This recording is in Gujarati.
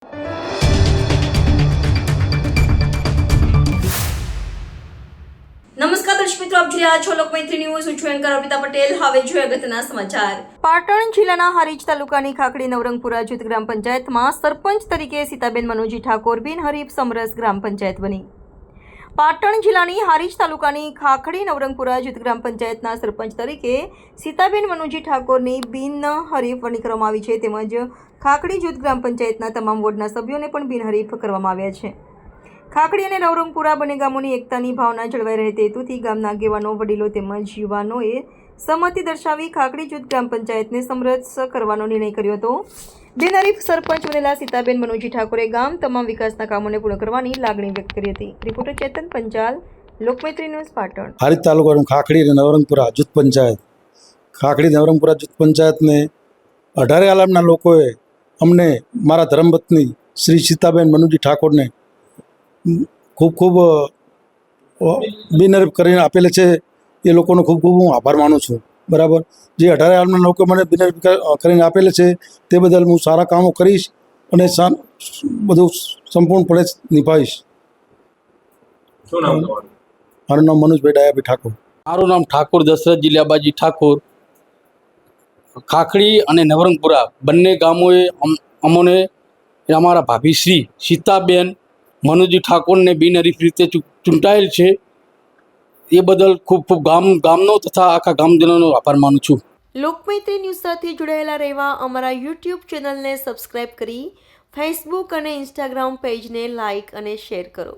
નમસ્કાર દર્શક મિત્રો, આપ જોઈ રહ્યા છો લોકમૈત્રી ન્યૂઝ. હું છું એન્કર અર્પિતા પટેલ. હવે જોઈએ અગત્યના સમાચાર. પાટણ જિલ્લાના હારીજ તાલુકાની ખાખડી નવરંગપુરા જૂથ ગ્રામ પંચાયતમાં સરપંચ તરીકે સીતાબેન મનુજી ઠાકોર બિનહરીફ સમરસ ગ્રામ પંચાયત બની. પાટણ જિલ્લાની હારીજ તાલુકાની ખાખડી નવરંગપુરા જૂથ ગ્રામ પંચાયતના સરપંચ તરીકે સીતાબેન મનુજી ઠાકોરની બિનહરીફ વરણી કરવામાં આવી છે. તેમજ ખાખડી જૂથ ગ્રામ પંચાયતના તમામ વોર્ડના સભ્યોને પણ બિનહરીફ કરવામાં આવ્યા છે. ખાખડી અને નવરંગપુરા બંને ગામોની એકતાની ભાવના જળવાઈ રહે તે હેતુથી ગામના આગેવાનો, વડીલો તેમજ યુવાનોએ સંમતિ દર્શાવી ખાખડી જૂથ ગ્રામ પંચાયતને સમરસ કરવાનો નિર્ણય કર્યો હતો. બિનહરીફ સરપંચ બનેલા સીતાબેન મનુજી ઠાકોરે ગામ તમામ વિકાસના કામોને પૂર્ણ કરવાની લાગણી વ્યક્ત કરી હતી. રિપોર્ટર ચેતન પંચાલ, લોકમૈત્રી ન્યૂઝ, પાટણ. હારીજ તાલુકાનું ખાખડી અને નવરંગપુરા જૂથ પંચાયત. ખાખડી નવરંગપુરા જૂથ પંચાયતને 18 આલમના લોકોએ અમને મારા ધર્મપત્ની શ્રી સીતાબેન મનુજી ઠાકોરને ખૂબ ખૂબ બિનહરીફ કરીને આપેલે છે. એ લોકોનો ખૂબ ખૂબ હું આભાર માનું છું. બરાબર, જે 18 આલમના લોકો મને બિનહરીફ કરીને આપેલે છે તે બદલ હું સારા કામો કરીશ અને બધું સંપૂર્ણપણે નિભાવીશ. શું નામ તમારું? મારું નામ મનુજભાઈ ડાયાભાઈ ઠાકોર. મારું નામ ઠાકોર દશરથ જિલ્લાબાજી ઠાકોર. ખાખડી અને નવરંગપુરા બંને ગામોએ અમોને અમારા ભાભી શ્રી સીતાબેન મનુજી ઠાકોરને બિનહરીફ રીતે ચૂંટાયેલ છે. એ બદલ ખૂબ ખૂબ ગામનો તથા આખા ગામજનોનો આભાર માનું છું. લોકમૈત્રી ન્યૂઝ સાથે જોડાયેલા રહેવા અમારા યુટ્યુબ ચેનલને સબસ્ક્રાઇબ કરી ફેસબુક અને ઇન્સ્ટાગ્રામ પેજને લાઇક અને શેર કરો.